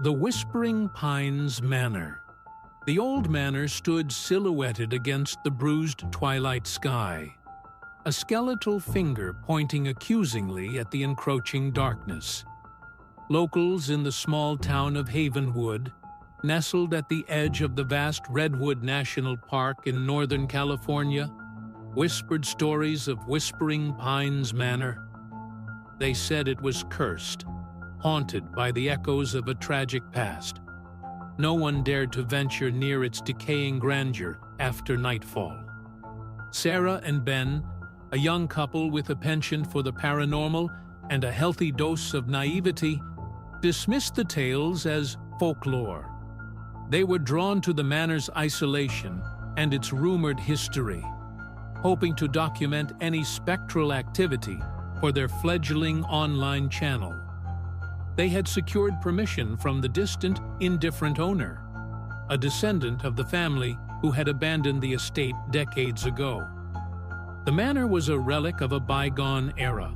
The Whispering Pines Manor. The old manor stood silhouetted against the bruised twilight sky, a skeletal finger pointing accusingly at the encroaching darkness. Locals in the small town of Havenwood, nestled at the edge of the vast Redwood National Park in Northern California, whispered stories of Whispering Pines Manor. They said it was cursed, haunted by the echoes of a tragic past. No one dared to venture near its decaying grandeur after nightfall. Sarah and Ben, a young couple with a penchant for the paranormal and a healthy dose of naivety, dismissed the tales as folklore. They were drawn to the manor's isolation and its rumored history, hoping to document any spectral activity for their fledgling online channel. They had secured permission from the distant, indifferent owner, a descendant of the family who had abandoned the estate decades ago. The manor was a relic of a bygone era.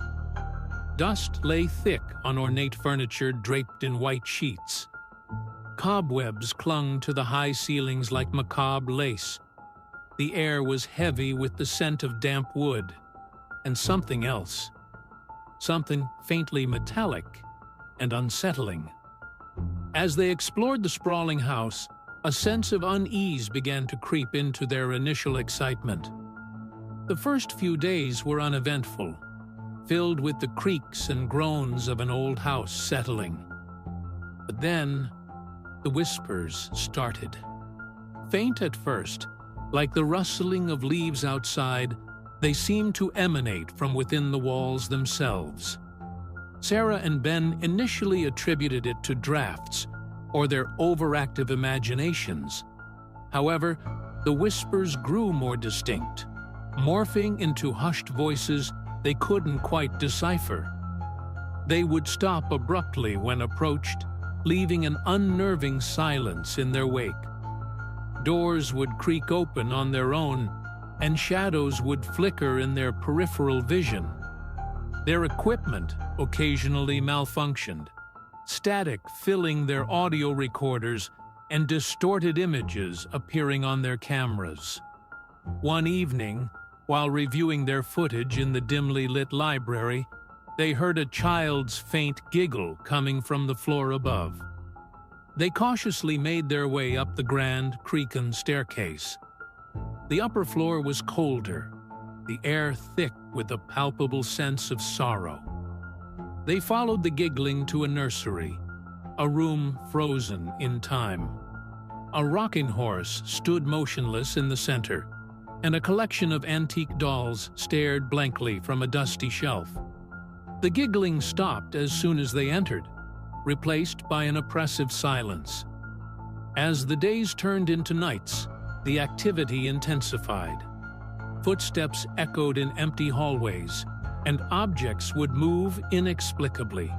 Dust lay thick on ornate furniture draped in white sheets. Cobwebs clung to the high ceilings like macabre lace. The air was heavy with the scent of damp wood, and something else. Something faintly metallic and unsettling. As they explored the sprawling house, a sense of unease began to creep into their initial excitement. The first few days were uneventful, filled with the creaks and groans of an old house settling. But then, the whispers started. Faint at first, like the rustling of leaves outside, they seemed to emanate from within the walls themselves. Sarah and Ben initially attributed it to drafts or their overactive imaginations. However, the whispers grew more distinct, morphing into hushed voices they couldn't quite decipher. They would stop abruptly when approached, leaving an unnerving silence in their wake. Doors would creak open on their own, and shadows would flicker in their peripheral vision. Their equipment occasionally malfunctioned, static filling their audio recorders and distorted images appearing on their cameras. One evening, while reviewing their footage in the dimly lit library, they heard a child's faint giggle coming from the floor above. They cautiously made their way up the grand, creaking staircase. The upper floor was colder, the air thick with a palpable sense of sorrow. They followed the giggling to a nursery, a room frozen in time. A rocking horse stood motionless in the center, and a collection of antique dolls stared blankly from a dusty shelf. The giggling stopped as soon as they entered, replaced by an oppressive silence. As the days turned into nights, the activity intensified. Footsteps echoed in empty hallways, and objects would move inexplicably.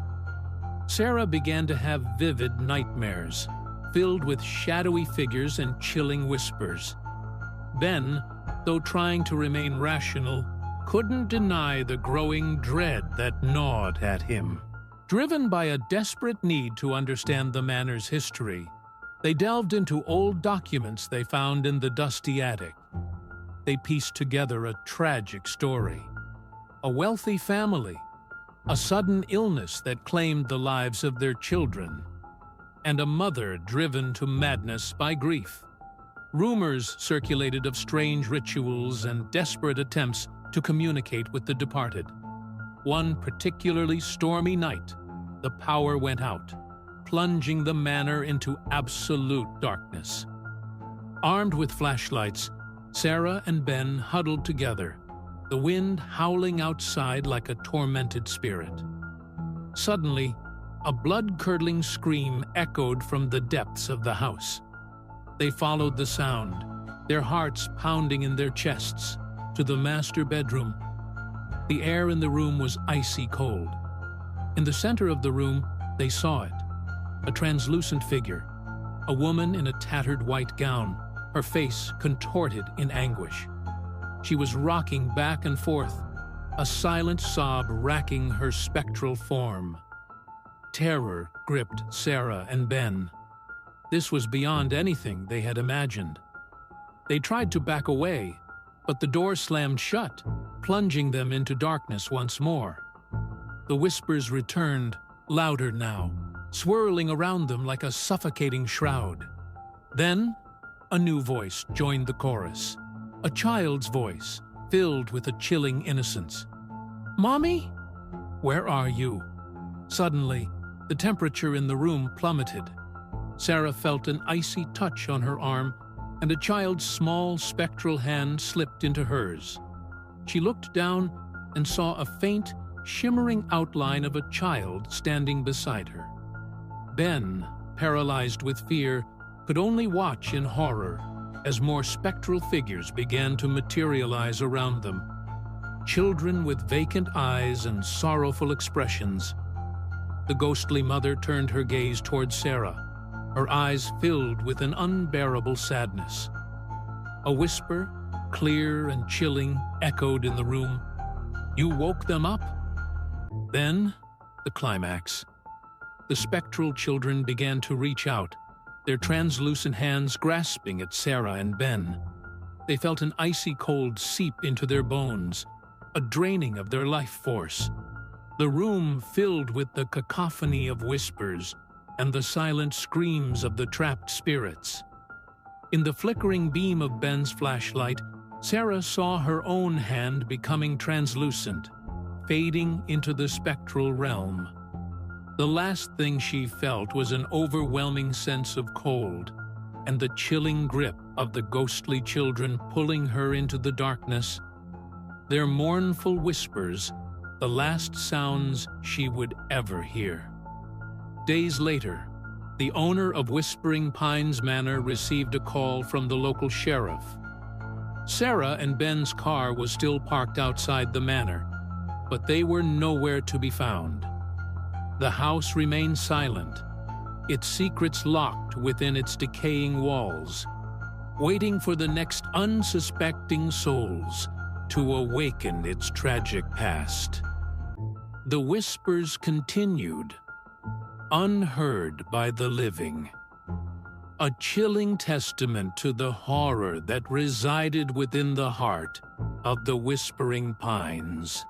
Sarah began to have vivid nightmares, filled with shadowy figures and chilling whispers. Ben, though trying to remain rational, couldn't deny the growing dread that gnawed at him. Driven by a desperate need to understand the manor's history, they delved into old documents they found in the dusty attic. They pieced together a tragic story. A wealthy family, a sudden illness that claimed the lives of their children, and a mother driven to madness by grief. Rumors circulated of strange rituals and desperate attempts to communicate with the departed. One particularly stormy night, the power went out, plunging the manor into absolute darkness. Armed with flashlights, Sarah and Ben huddled together, the wind howling outside like a tormented spirit. Suddenly, a blood-curdling scream echoed from the depths of the house. They followed the sound, their hearts pounding in their chests, to the master bedroom. The air in the room was icy cold. In the center of the room, they saw it, a translucent figure, a woman in a tattered white gown, her face contorted in anguish. She was rocking back and forth, a silent sob racking her spectral form. Terror gripped Sarah and Ben. This was beyond anything they had imagined. They tried to back away, but the door slammed shut, plunging them into darkness once more. The whispers returned, louder now, swirling around them like a suffocating shroud. Then, a new voice joined the chorus, a child's voice, filled with a chilling innocence. "Mommy? Where are you?" Suddenly, the temperature in the room plummeted. Sarah felt an icy touch on her arm, and a child's small spectral hand slipped into hers. She looked down and saw a faint, shimmering outline of a child standing beside her. Ben, paralyzed with fear, could only watch in horror as more spectral figures began to materialize around them. Children with vacant eyes and sorrowful expressions. The ghostly mother turned her gaze toward Sarah, her eyes filled with an unbearable sadness. A whisper, clear and chilling, echoed in the room. "You woke them up?" Then, the climax. The spectral children began to reach out, their translucent hands grasping at Sarah and Ben. They felt an icy cold seep into their bones, a draining of their life force. The room filled with the cacophony of whispers and the silent screams of the trapped spirits. In the flickering beam of Ben's flashlight, Sarah saw her own hand becoming translucent, fading into the spectral realm. The last thing she felt was an overwhelming sense of cold and the chilling grip of the ghostly children pulling her into the darkness. Their mournful whispers, the last sounds she would ever hear. Days later, the owner of Whispering Pines Manor received a call from the local sheriff. Sarah and Ben's car was still parked outside the manor, but they were nowhere to be found. The house remained silent, its secrets locked within its decaying walls, waiting for the next unsuspecting souls to awaken its tragic past. The whispers continued, unheard by the living, a chilling testament to the horror that resided within the heart of the Whispering Pines.